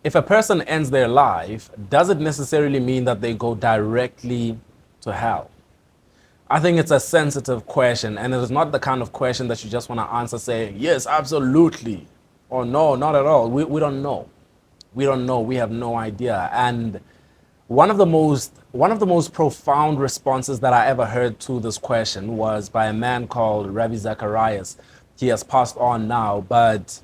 if a person ends their life, does it necessarily mean that they go directly to hell? I think it's a sensitive question, and it is not the kind of question that you just want to answer saying, yes, absolutely, or no, not at all. We don't know. We don't know. We have no idea. And one of the most profound responses that I ever heard to this question was by a man called Ravi Zacharias. He has passed on now, but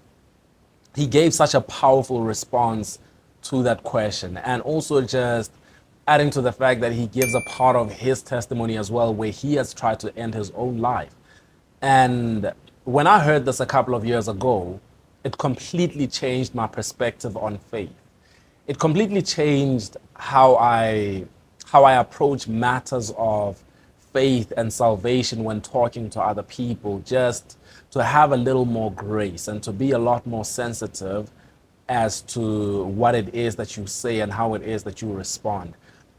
he gave such a powerful response to that question, and also just adding to the fact that he gives a part of his testimony as well where he has tried to end his own life. And when I heard this a couple of years ago, it completely changed my perspective on faith. It completely changed how I approach matters of faith and salvation when talking to other people, just to have a little more grace and to be a lot more sensitive as to what it is that you say and how it is that you respond.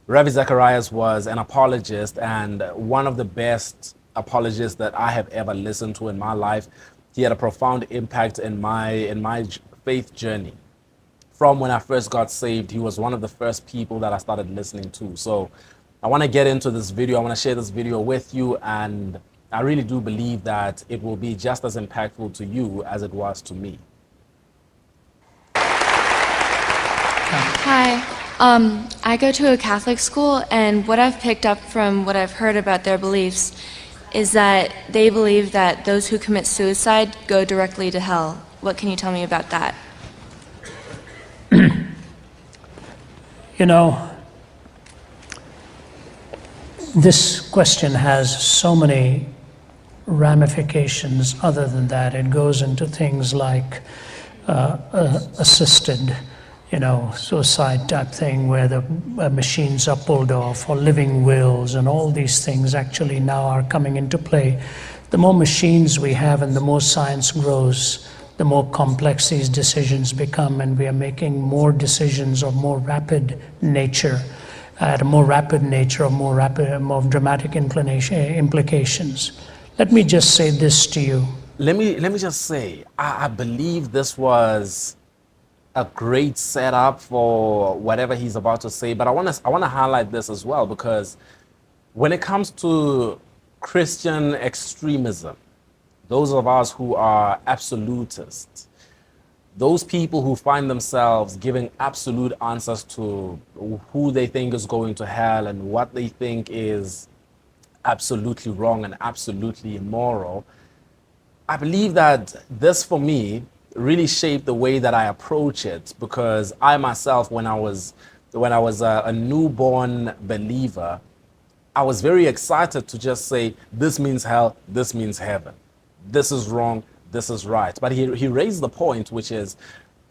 Ravi Zacharias was an apologist, and one of the best apologists that I have ever listened to in my life. He had a profound impact in my faith journey. From when I first got saved, he was one of the first people that I started listening to. So I want to get into this video. I want to share this video with you, and I really do believe that it will be just as impactful to you as it was to me. Hi. I go to a Catholic school, and what I've picked up from what I've heard about their beliefs is that they believe that those who commit suicide go directly to hell. What can you tell me about that? You know, this question has so many ramifications other than that. It goes into things like assisted, suicide type thing where the machines are pulled off, or living wills, and all these things actually now are coming into play. The more machines we have and the more science grows, the more complex these decisions become, and we are making more decisions of more rapid nature, at a more rapid nature, of more dramatic implications. Let me just say this to you. Let me just say, I believe this was a great setup for whatever he's about to say, but I want to highlight this as well, because when it comes to Christian extremism, those of us who are absolutists, those people who find themselves giving absolute answers to who they think is going to hell and what they think is absolutely wrong and absolutely immoral, I believe that this, for me, really shaped the way that I approach it, because I myself, when I was a newborn believer, I was very excited to just say, this means hell, this means heaven. This is wrong, this is right. But he raised the point, which is,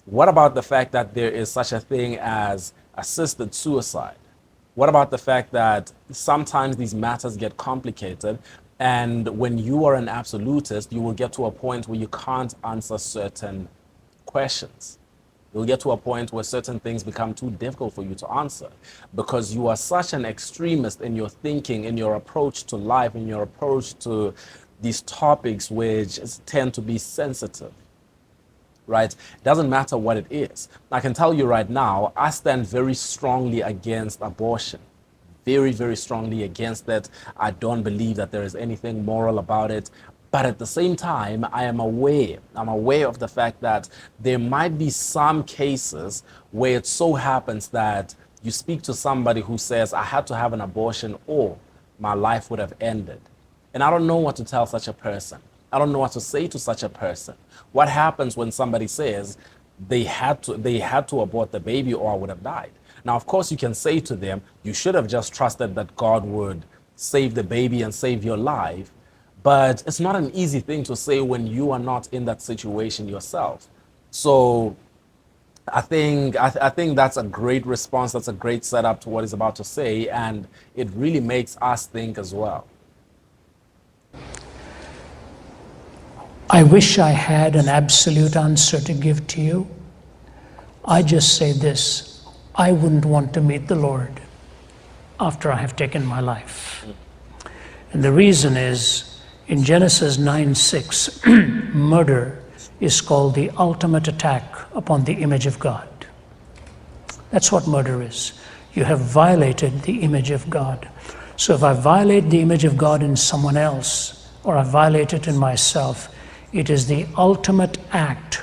what about the fact that there is such a thing as assisted suicide? What about the fact that sometimes these matters get complicated, and when you are an absolutist, you will get to a point where you can't answer certain questions. You'll get to a point where certain things become too difficult for you to answer, because you are such an extremist in your thinking, in your approach to life, in your approach to these topics which tend to be sensitive, right? It doesn't matter what it is. I can tell you right now, I stand very strongly against abortion. Very, very strongly against it. I don't believe that there is anything moral about it. But at the same time, I'm aware of the fact that there might be some cases where it so happens that you speak to somebody who says, I had to have an abortion or my life would have ended. And I don't know what to tell such a person. I don't know what to say to such a person. What happens when somebody says they had to abort the baby or I would have died? Now, of course, you can say to them, you should have just trusted that God would save the baby and save your life. But it's not an easy thing to say when you are not in that situation yourself. So I think that's a great response. That's a great setup to what he's about to say. And it really makes us think as well. I wish I had an absolute answer to give to you. I just say this: I wouldn't want to meet the Lord after I have taken my life. And the reason is, in Genesis 9:6, murder is called the ultimate attack upon the image of God. That's what murder is. You have violated the image of God. So if I violate the image of God in someone else, or I violate it in myself, it is the ultimate act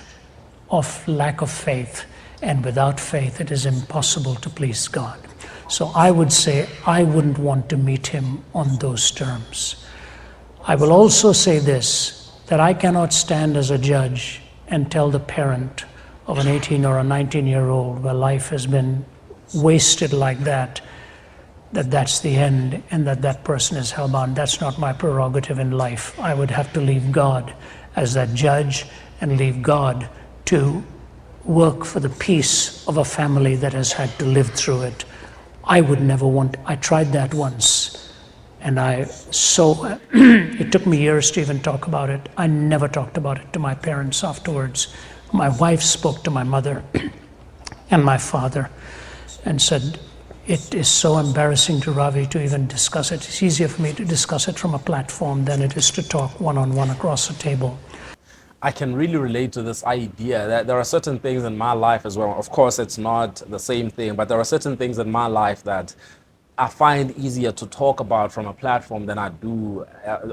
of lack of faith. And without faith, it is impossible to please God. So I would say I wouldn't want to meet him on those terms. I will also say this, that I cannot stand as a judge and tell the parent of an 18 or a 19-year-old where life has been wasted like that, that that's the end and that that person is hellbound. That's not my prerogative in life. I would have to leave God as that judge and leave God to work for the peace of a family that has had to live through it. I would never want, I tried that once, and it took me years to even talk about it. I never talked about it to my parents afterwards. My wife spoke to my mother and my father and said, it is so embarrassing to Ravi to even discuss it. It's easier for me to discuss it from a platform than it is to talk one-on-one across a table. I can really relate to this idea that there are certain things in my life as well. Of course, it's not the same thing, but there are certain things in my life that I find easier to talk about from a platform than I do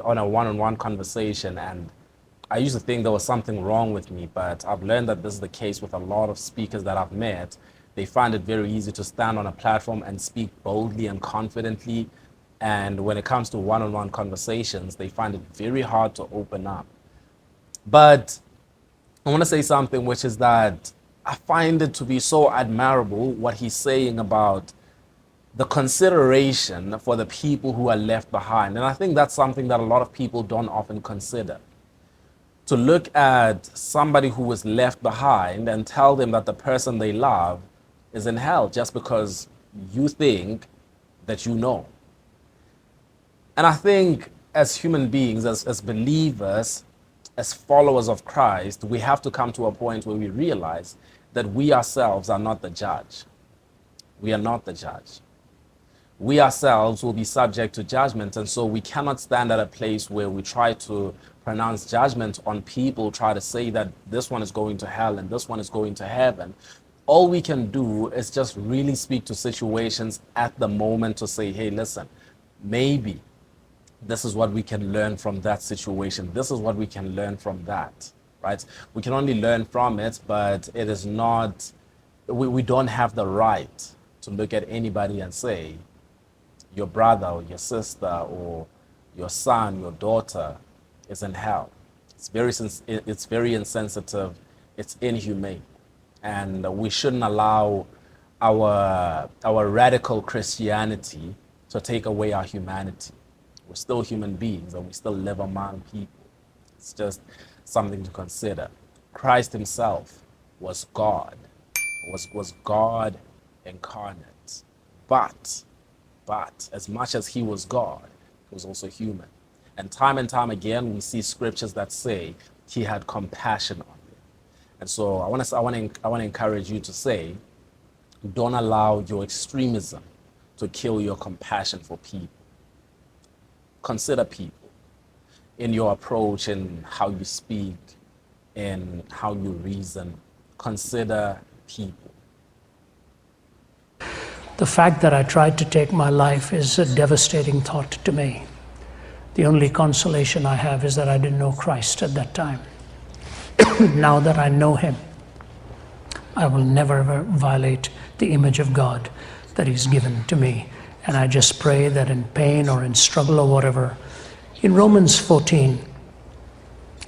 on a one-on-one conversation. And I used to think there was something wrong with me, but I've learned that this is the case with a lot of speakers that I've met. They find it very easy to stand on a platform and speak boldly and confidently. And when it comes to one-on-one conversations, they find it very hard to open up. But I want to say something, which is that I find it to be so admirable what he's saying about the consideration for the people who are left behind. And I think that's something that a lot of people don't often consider. To look at somebody who is left behind and tell them that the person they love is in hell just because you think that you know. And I think as human beings, as believers, as followers of Christ, we have to come to a point where we realize that we ourselves are not the judge. We are not the judge. We ourselves will be subject to judgment, and so we cannot stand at a place where we try to pronounce judgment on people, try to say that this one is going to hell and this one is going to heaven. All we can do is just really speak to situations at the moment to say, hey, listen, maybe this is what we can learn from that situation. This is what we can learn from that, right? We can only learn from it, but it is not, we don't have the right to look at anybody and say, your brother or your sister or your son, your daughter is in hell. It's very insensitive. It's inhumane. And we shouldn't allow our radical Christianity to take away our humanity. We're still human beings and we still live among people. It's just something to consider. Christ himself was God, was God incarnate. But as much as he was God, he was also human. And time again, we see scriptures that say he had compassion on them. And so I want to encourage you to say, don't allow your extremism to kill your compassion for people. Consider people in your approach and how you speak and how you reason. Consider people. The fact that I tried to take my life is a devastating thought to me. The only consolation I have is that I didn't know Christ at that time. Now that I know him, I will never ever violate the image of God that he's given to me. And I just pray that in pain or in struggle or whatever, in Romans 14,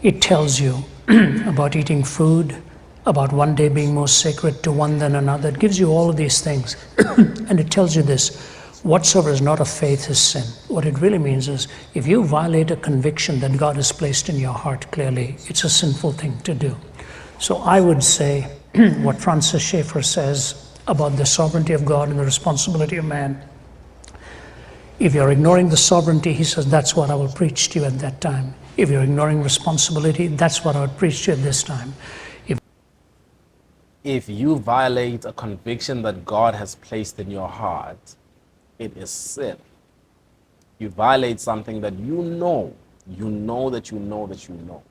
it tells you about eating food, about one day being more sacred to one than another. It gives you all of these things. And it tells you this, whatsoever is not of faith is sin. What it really means is, if you violate a conviction that God has placed in your heart clearly, it's a sinful thing to do. So I would say what Francis Schaeffer says about the sovereignty of God and the responsibility of man. If you're ignoring the sovereignty, he says, that's what I will preach to you at that time. If you're ignoring responsibility, that's what I would preach to you at this time. If you violate a conviction that God has placed in your heart, it is sin. You violate something that you know that you know.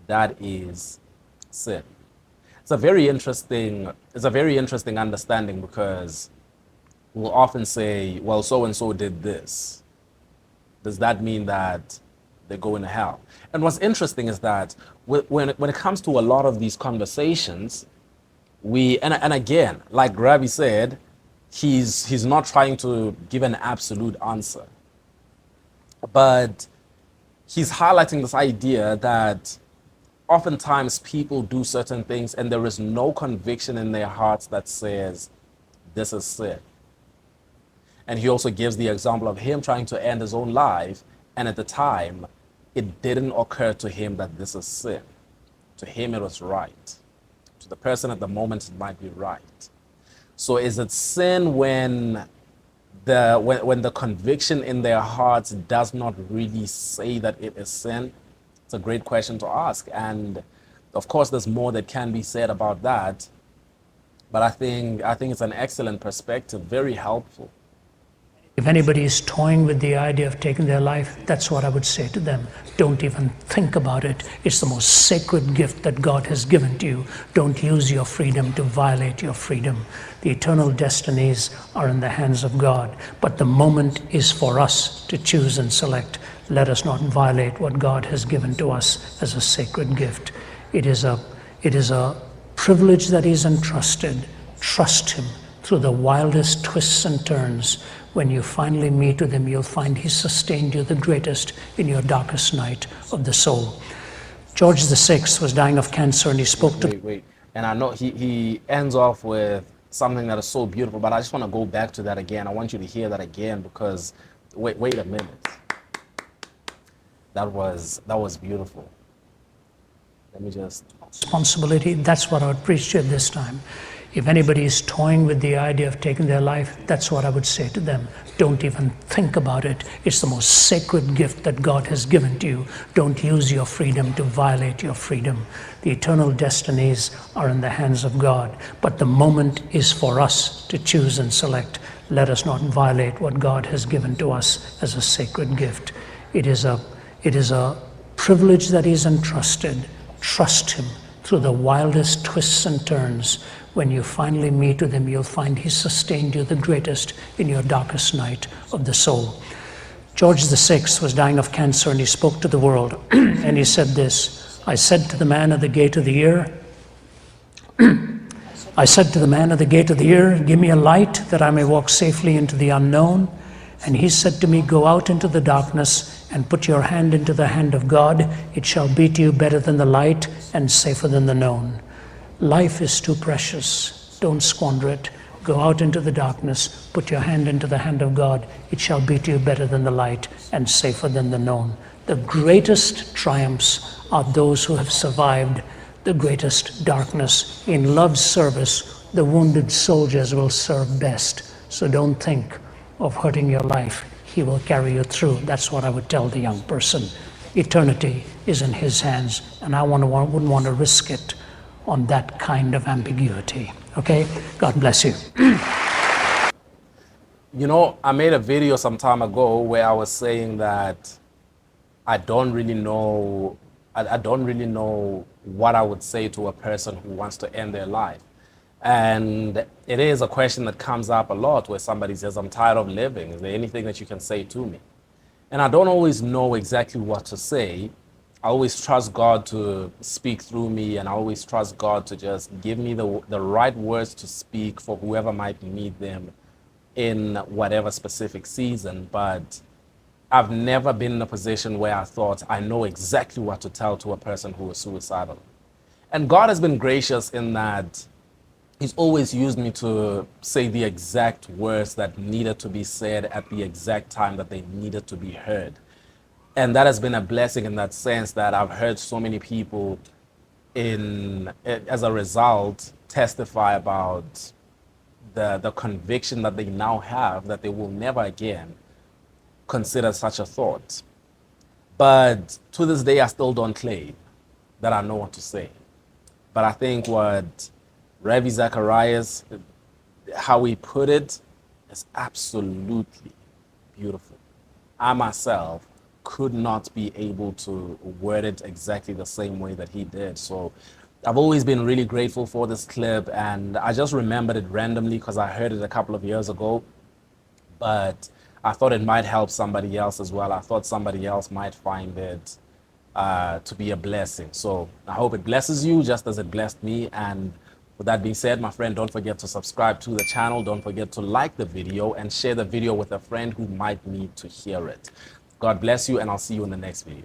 That is sin. it's a very interesting understanding because we'll often say, well, so and so did this. Does that mean that they're going to hell? And what's interesting is that when it comes to a lot of these conversations, and again, like Ravi said, he's not trying to give an absolute answer, but he's highlighting this idea that oftentimes people do certain things and there is no conviction in their hearts that says this is sin. And he also gives the example of him trying to end his own life, and at the time it didn't occur to him that this is sin. To him it was right. To the person at the moment it might be right. So is it sin when the conviction in their hearts does not really say that it is sin? It's a great question to ask, and of course there's more that can be said about that, but I think it's an excellent perspective, very helpful. If anybody is toying with the idea of taking their life, that's what I would say to them. Don't even think about it. It's the most sacred gift that God has given to you. Don't use your freedom to violate your freedom. The eternal destinies are in the hands of God, but the moment is for us to choose and select. Let us not violate what God has given to us as a sacred gift. It is a privilege that is entrusted. Trust Him through the wildest twists and turns. When you finally meet with Him, you'll find He sustained you the greatest in your darkest night of the soul. George VI was dying of cancer, and he spoke to... Wait. And I know he ends off with something that is so beautiful, but I just want to go back to that again. I want you to hear that again because, wait a minute. That was beautiful. Let me just... Responsibility, that's what I would preach to you this time. If anybody is toying with the idea of taking their life, that's what I would say to them. Don't even think about it. It's the most sacred gift that God has given to you. Don't use your freedom to violate your freedom. The eternal destinies are in the hands of God, but the moment is for us to choose and select. Let us not violate what God has given to us as a sacred gift. It is a privilege that is entrusted. Trust Him through the wildest twists and turns. When you finally meet with Him, you'll find He sustained you the greatest in your darkest night of the soul. George VI was dying of cancer, and he spoke to the world, and he said this: I said to the man at the gate of the ear, give me a light that I may walk safely into the unknown. And he said to me, go out into the darkness and put your hand into the hand of God. It shall be to you better than the light and safer than the known. Life is too precious. Don't squander it. Go out into the darkness, put your hand into the hand of God. It shall be to you better than the light and safer than the known. The greatest triumphs are those who have survived the greatest darkness. In love's service, the wounded soldiers will serve best. So don't think of hurting your life. He will carry you through. That's what I would tell the young person. Eternity is in His hands, and I wouldn't want to risk it on that kind of ambiguity. Okay? God bless you. You know, I made a video some time ago where I was saying that I don't really know what I would say to a person who wants to end their life. And it is a question that comes up a lot where somebody says, I'm tired of living. Is there anything that you can say to me? And I don't always know exactly what to say. I always trust God to speak through me, and I always trust God to just give me the right words to speak for whoever might need them in whatever specific season. But I've never been in a position where I thought I know exactly what to tell to a person who is suicidal. And God has been gracious in that He's always used me to say the exact words that needed to be said at the exact time that they needed to be heard. And that has been a blessing in that sense, that I've heard so many people as a result testify about the conviction that they now have that they will never again consider such a thought. But to this day, I still don't claim that I know what to say. But I think what Ravi Zacharias, how he put it, is absolutely beautiful. I myself could not be able to word it exactly the same way that he did. So I've always been really grateful for this clip, and I just remembered it randomly because I heard it a couple of years ago, but I thought it might help somebody else as well. I thought somebody else might find it to be a blessing. So I hope it blesses you just as it blessed me. And with that being said, my friend, don't forget to subscribe to the channel. Don't forget to like the video and share the video with a friend who might need to hear it. God bless you, and I'll see you in the next video.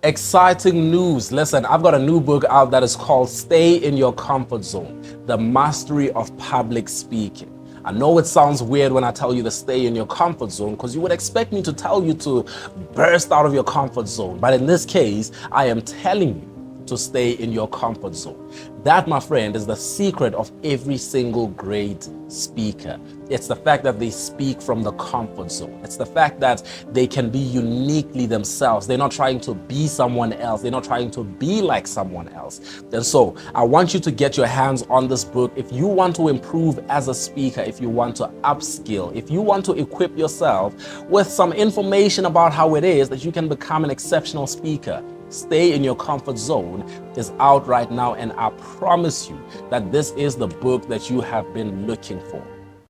Exciting news. Listen, I've got a new book out that is called Stay in Your Comfort Zone, The Mastery of Public Speaking. I know it sounds weird when I tell you to stay in your comfort zone, because you would expect me to tell you to burst out of your comfort zone. But in this case, I am telling you to stay in your comfort zone. That, my friend, is the secret of every single great speaker. It's the fact that they speak from the comfort zone. It's the fact that they can be uniquely themselves. They're not trying to be someone else. They're not trying to be like someone else. And so I want you to get your hands on this book. If you want to improve as a speaker, if you want to upskill, if you want to equip yourself with some information about how it is that you can become an exceptional speaker, Stay in Your Comfort Zone is out right now, and I promise you that this is the book that you have been looking for.